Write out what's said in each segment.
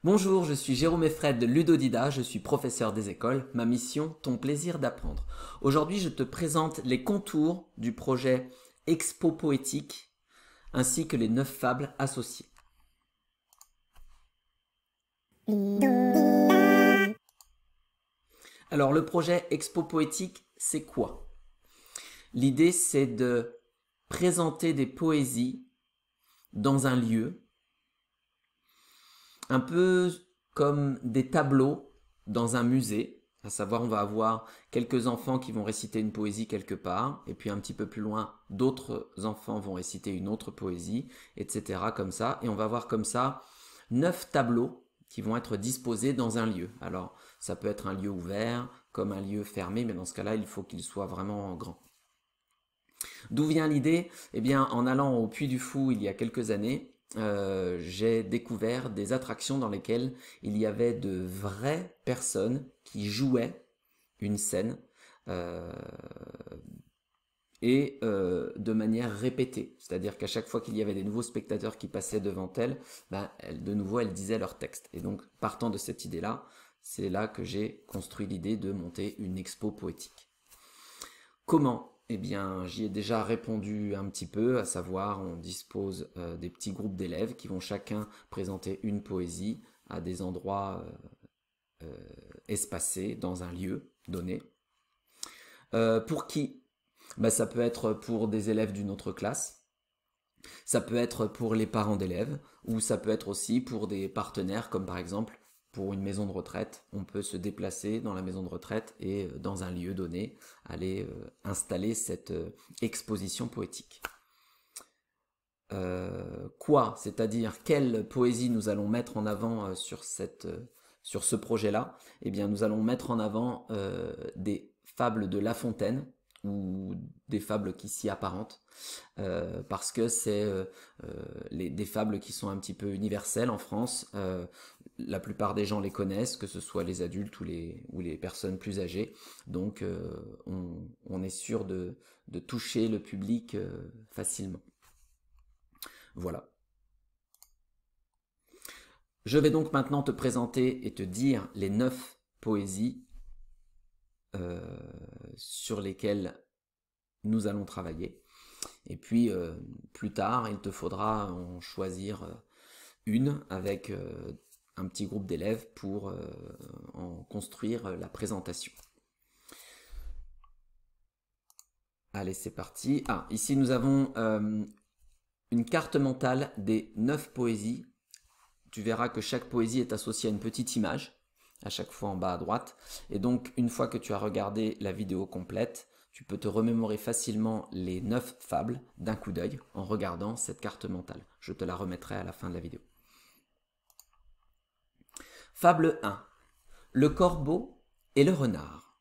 Bonjour, je suis Jérôme Effred de Ludodida, je suis professeur des écoles. Ma mission, ton plaisir d'apprendre. Aujourd'hui, je te présente les contours du projet Expo Poétique ainsi que les 9 fables associées. Alors, le projet Expo Poétique, c'est quoi? L'idée, c'est de présenter des poésies dans un lieu, un peu comme des tableaux dans un musée, à savoir on va avoir quelques enfants qui vont réciter une poésie quelque part, et puis un petit peu plus loin, d'autres enfants vont réciter une autre poésie, etc. comme ça, et on va avoir comme ça 9 tableaux qui vont être disposés dans un lieu. Alors ça peut être un lieu ouvert, comme un lieu fermé, mais dans ce cas-là, il faut qu'il soit vraiment grand. D'où vient l'idée? Eh bien, en allant au Puy du Fou il y a quelques années, j'ai découvert des attractions dans lesquelles il y avait de vraies personnes qui jouaient une scène de manière répétée. C'est-à-dire qu'à chaque fois qu'il y avait des nouveaux spectateurs qui passaient devant elles, de nouveau, elles disaient leur texte. Et donc, partant de cette idée-là, c'est là que j'ai construit l'idée de monter une expo poétique. Comment? Eh bien, j'y ai déjà répondu un petit peu, à savoir, on dispose des petits groupes d'élèves qui vont chacun présenter une poésie à des endroits espacés dans un lieu donné. Pour qui? Ça peut être pour des élèves d'une autre classe, ça peut être pour les parents d'élèves, ou ça peut être aussi pour des partenaires, comme par exemple pour une maison de retraite. On peut se déplacer dans la maison de retraite et dans un lieu donné, aller installer cette exposition poétique. Quoi? C'est-à-dire quelle poésie nous allons mettre en avant sur ce projet-là? Eh bien, nous allons mettre en avant des fables de La Fontaine, ou des fables qui s'y apparentent, parce que c'est des fables qui sont un petit peu universelles en France. La plupart des gens les connaissent, que ce soit les adultes ou les personnes plus âgées. Donc on est sûr de toucher le public facilement. Voilà. Je vais donc maintenant te présenter et te dire les 9 poésies sur lesquelles nous allons travailler. Et puis plus tard, il te faudra en choisir une avec un petit groupe d'élèves pour en construire la présentation. Allez, c'est parti. Ah, ici nous avons une carte mentale des 9 poésies. Tu verras que chaque poésie est associée à une petite image, à chaque fois en bas à droite. Et donc, une fois que tu as regardé la vidéo complète, tu peux te remémorer facilement les 9 fables d'un coup d'œil en regardant cette carte mentale. Je te la remettrai à la fin de la vidéo. Fable 1. Le corbeau et le renard.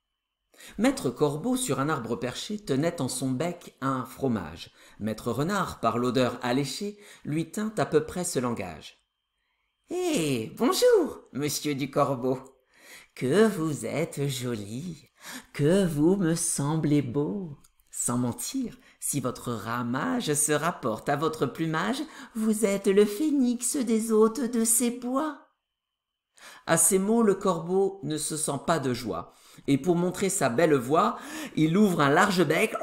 Maître Corbeau, sur un arbre perché, tenait en son bec un fromage. Maître Renard, par l'odeur alléchée, lui tint à peu près ce langage. « Eh, bonjour, monsieur du Corbeau. Que vous êtes joli, que vous me semblez beau. Sans mentir, si votre ramage se rapporte à votre plumage, vous êtes le phénix des hôtes de ces bois. » À ces mots, le corbeau ne se sent pas de joie, et pour montrer sa belle voix, il ouvre un large bec,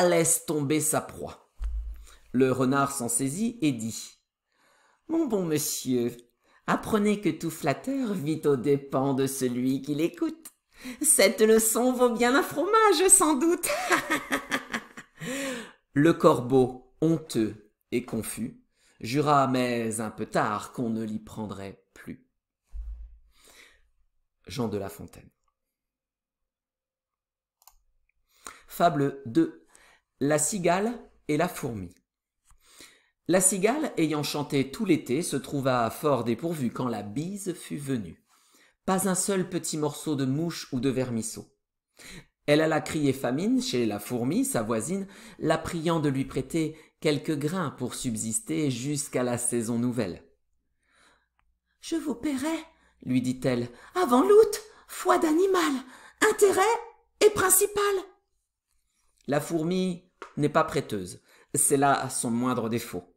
laisse tomber sa proie. Le renard s'en saisit et dit « Mon bon monsieur, apprenez que tout flatteur vit aux dépens de celui qui l'écoute. Cette leçon vaut bien un fromage, sans doute. » Le corbeau, honteux et confus, jura, mais un peu tard, qu'on ne l'y prendrait plus. Jean de La Fontaine. Fable 2. La cigale et la fourmi. La cigale, ayant chanté tout l'été, se trouva fort dépourvue quand la bise fut venue. Pas un seul petit morceau de mouche ou de vermisseau. Elle alla crier famine chez la fourmi, sa voisine, la priant de lui prêter quelques grains pour subsister jusqu'à la saison nouvelle. « Je vous paierai, lui dit-elle, avant l'août, foi d'animal, intérêt et principal. » La fourmi n'est pas prêteuse, c'est là son moindre défaut.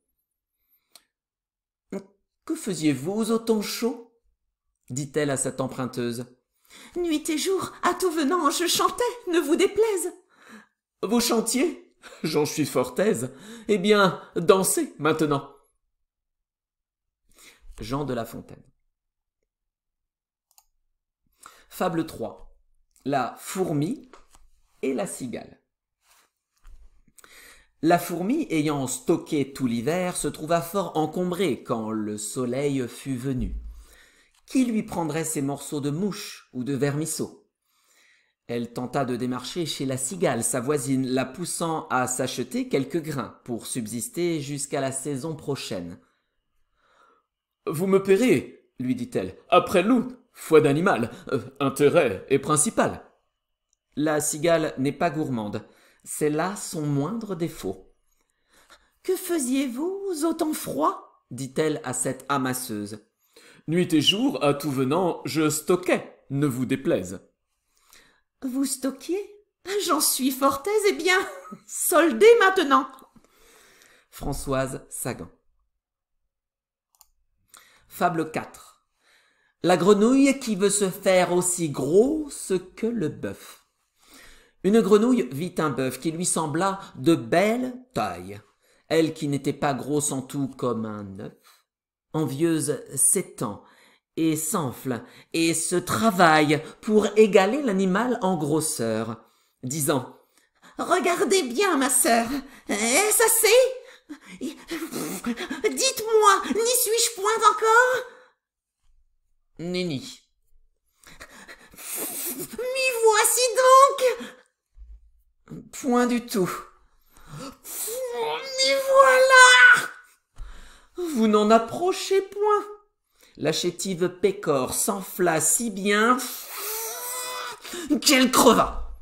« Que faisiez-vous au temps chaud? Dit-elle à cette emprunteuse. Nuit et jour, à tout venant, je chantais, ne vous déplaise. Vous chantiez? J'en suis fort aise. Eh bien, dansez maintenant. Jean de La Fontaine. Fable 3. La fourmi et la cigale. La fourmi, ayant stocké tout l'hiver, se trouva fort encombrée quand le soleil fut venu. Qui lui prendrait ses morceaux de mouche ou de vermisseau? Elle tenta de démarcher chez la cigale, sa voisine, la poussant à s'acheter quelques grains pour subsister jusqu'à la saison prochaine. « Vous me paierez, lui dit-elle, après loup, foi d'animal, intérêt est principal. » La cigale n'est pas gourmande, c'est là son moindre défaut. « Que faisiez-vous au temps froid ?» dit-elle à cette amasseuse. « Nuit et jour, à tout venant, je stockais, ne vous déplaise. » Vous stockiez? J'en suis fort aise, eh bien, soldez maintenant. Françoise Sagan. Fable 4. La grenouille qui veut se faire aussi grosse que le bœuf. Une grenouille vit un bœuf qui lui sembla de belle taille. Elle qui n'était pas grosse en tout comme un œuf, envieuse s'étend et s'enfle et se travaille pour égaler l'animal en grosseur, disant « Regardez bien, ma sœur, est-ce assez? Dites-moi, n'y suis-je point encore ?»« Nenni. »« M'y voici donc !»« Point du tout. »« M'y voilà !»« Vous n'en approchez point. » La chétive pécore s'enfla si bien qu'elle creva.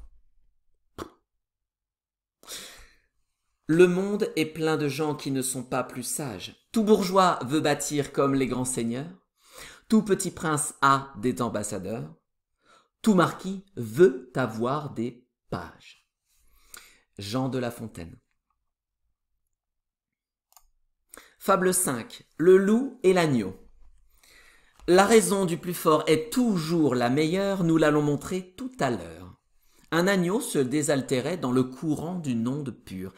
Le monde est plein de gens qui ne sont pas plus sages. Tout bourgeois veut bâtir comme les grands seigneurs. Tout petit prince a des ambassadeurs. Tout marquis veut avoir des pages. Jean de La Fontaine. Fable 5. Le loup et l'agneau. La raison du plus fort est toujours la meilleure, nous l'allons montrer tout à l'heure. Un agneau se désaltérait dans le courant d'une onde pure.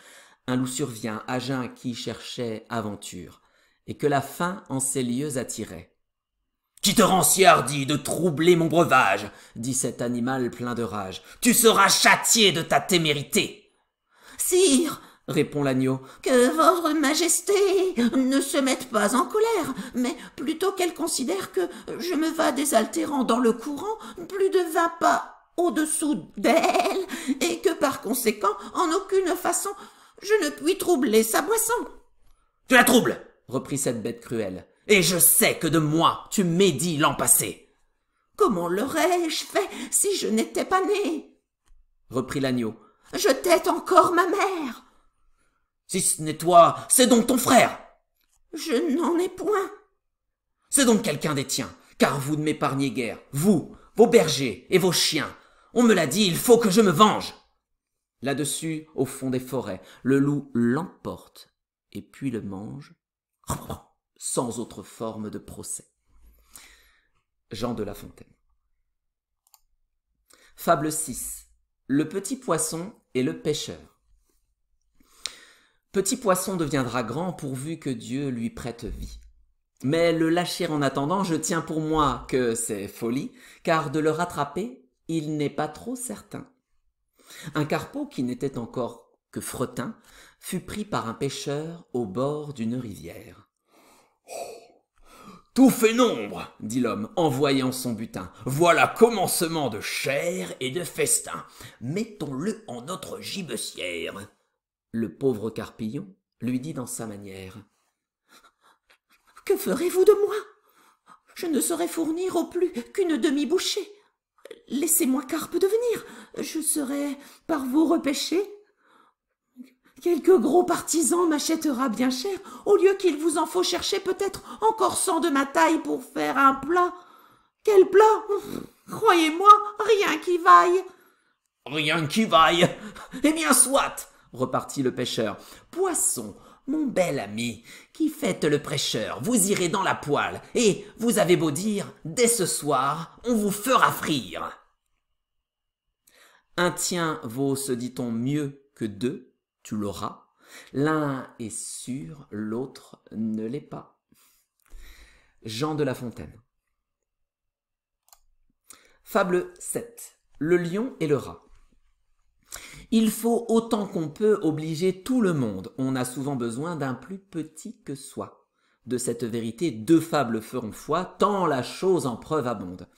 Un loup survient à jeun qui cherchait aventure, et que la faim en ces lieux attirait. « Qui te rend si hardi de troubler mon breuvage ?» dit cet animal plein de rage. « Tu seras châtié de ta témérité. »« Sire, répond l'agneau, que votre majesté ne se mette pas en colère, mais plutôt qu'elle considère que je me vas désaltérant dans le courant plus de 20 pas au-dessous d'elle, et que par conséquent, en aucune façon, je ne puis troubler sa boisson. »« Tu la troubles, reprit cette bête cruelle, et je sais que de moi tu médis l'an passé. »« Comment l'aurais-je fait si je n'étais pas né ?» reprit l'agneau. « Je tête encore ma mère. » Si ce n'est toi, c'est donc ton frère. Je n'en ai point. C'est donc quelqu'un des tiens, car vous ne m'épargnez guère, vous, vos bergers et vos chiens. On me l'a dit, il faut que je me venge. Là-dessus, au fond des forêts, le loup l'emporte et puis le mange, sans autre forme de procès. Jean de La Fontaine. Fable 6. Le petit poisson et le pêcheur. Petit poisson deviendra grand pourvu que Dieu lui prête vie. Mais le lâcher en attendant, je tiens pour moi que c'est folie, car de le rattraper, il n'est pas trop certain. Un carpeau qui n'était encore que fretin fut pris par un pêcheur au bord d'une rivière. « Tout fait nombre, dit l'homme en voyant son butin. Voilà commencement de chair et de festin. Mettons-le en notre gibecière. » Le pauvre Carpillon lui dit dans sa manière. « Que ferez-vous de moi? Je ne saurais fournir au plus qu'une demi-bouchée. Laissez-moi Carpe devenir, je serai par vous repêché. Quelque gros partisan m'achètera bien cher, au lieu qu'il vous en faut chercher peut-être encore 100 de ma taille pour faire un plat. Quel plat? Croyez-moi, rien qui vaille. »« Rien qui vaille. Eh bien, soit, repartit le pêcheur. Poisson, Mon bel ami, qui faites le prêcheur, vous irez dans la poêle, et vous avez beau dire, dès ce soir, on vous fera frire. Un tien vaut, se dit-on, mieux que deux, tu l'auras. L'un est sûr, l'autre ne l'est pas. Jean de La Fontaine. Fable 7. Le lion et le rat. Il faut autant qu'on peut obliger tout le monde. On a souvent besoin d'un plus petit que soi. De cette vérité, 2 fables feront foi, tant la chose en preuve abonde.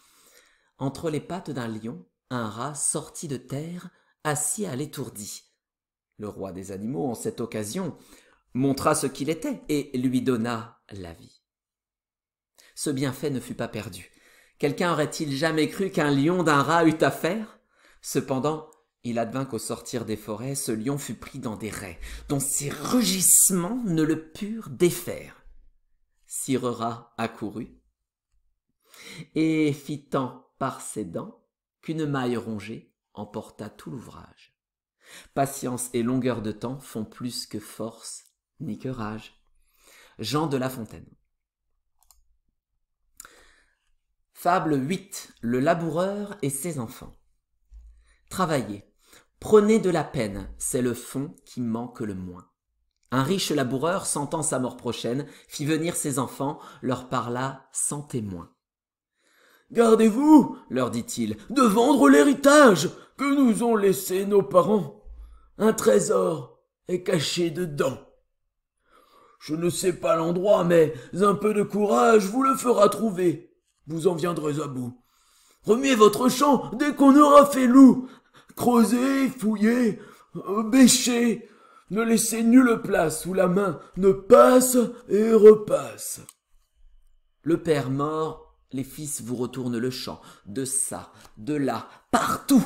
Entre les pattes d'un lion, un rat sorti de terre, assis à l'étourdi. Le roi des animaux, en cette occasion, montra ce qu'il était et lui donna la vie. Ce bienfait ne fut pas perdu. Quelqu'un aurait-il jamais cru qu'un lion d'un rat eût affaire? Cependant, il advint qu'au sortir des forêts, ce lion fut pris dans des rets, dont ses rugissements ne le purent défaire. Sire Rat accourut, et fit tant par ses dents qu'une maille rongée emporta tout l'ouvrage. Patience et longueur de temps font plus que force ni que rage. Jean de La Fontaine. Fable 8. Le laboureur et ses enfants. Travaillez, prenez de la peine, c'est le fond qui manque le moins. Un riche laboureur, sentant sa mort prochaine, fit venir ses enfants, leur parla sans témoin. « Gardez-vous, leur dit-il, de vendre l'héritage que nous ont laissé nos parents. Un trésor est caché dedans. Je ne sais pas l'endroit, mais un peu de courage vous le fera trouver. Vous en viendrez à bout. Remuez votre champ dès qu'on aura fait loup. Creusez, fouillez, bêchez. Ne laissez nulle place où la main ne passe et repasse. » Le père mort, les fils vous retournent le champ, de ça, de là, partout.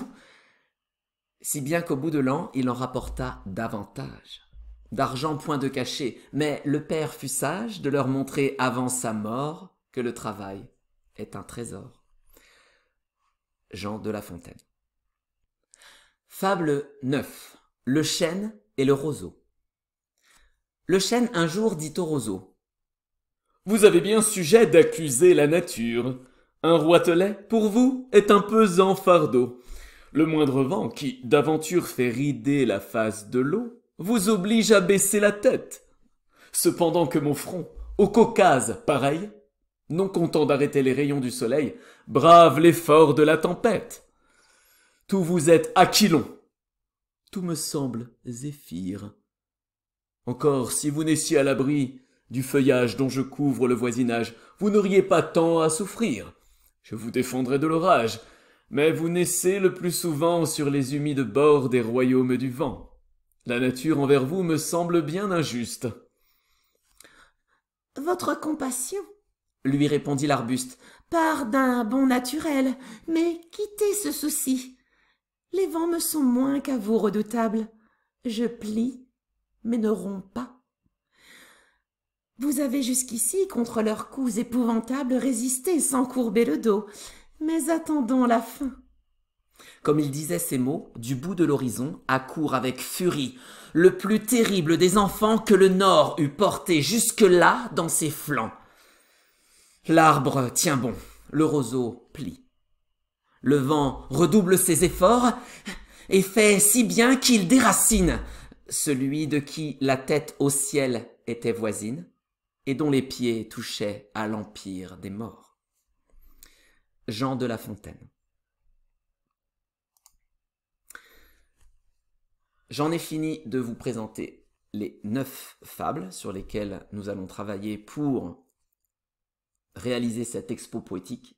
Si bien qu'au bout de l'an, il en rapporta davantage. D'argent point de cachet, mais le père fut sage de leur montrer avant sa mort que le travail est un trésor. Jean de La Fontaine. Fable 9. Le chêne et le roseau. Le chêne un jour dit au roseau: « Vous avez bien sujet d'accuser la nature. Un roitelet, pour vous, est un pesant fardeau. Le moindre vent qui, d'aventure, fait rider la face de l'eau, vous oblige à baisser la tête. Cependant que mon front, au Caucase, pareil, non content d'arrêter les rayons du soleil, brave l'effort de la tempête. Tout vous êtes Aquilon. Tout me semble Zéphyr. Encore, si vous naissiez à l'abri du feuillage dont je couvre le voisinage, vous n'auriez pas tant à souffrir. Je vous défendrais de l'orage, mais vous naissez le plus souvent sur les humides bords des royaumes du vent. La nature envers vous me semble bien injuste. »« Votre compassion, lui répondit l'arbuste, part d'un bon naturel, mais quittez ce souci. Les vents me sont moins qu'à vous redoutables. Je plie, mais ne romps pas. Vous avez jusqu'ici, contre leurs coups épouvantables, résisté sans courber le dos, mais attendons la fin. » Comme il disait ces mots, du bout de l'horizon accourt avec furie le plus terrible des enfants que le Nord eût porté jusque-là dans ses flancs. L'arbre tient bon, le roseau plie. Le vent redouble ses efforts et fait si bien qu'il déracine celui de qui la tête au ciel était voisine et dont les pieds touchaient à l'empire des morts. Jean de La Fontaine. J'en ai fini de vous présenter les 9 fables sur lesquelles nous allons travailler pour réaliser cette expo poétique.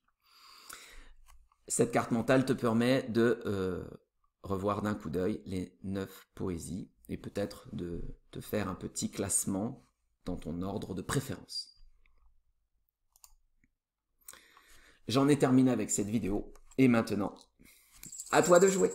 Cette carte mentale te permet de revoir d'un coup d'œil les 9 poésies et peut-être de te faire un petit classement dans ton ordre de préférence. J'en ai terminé avec cette vidéo et maintenant, à toi de jouer!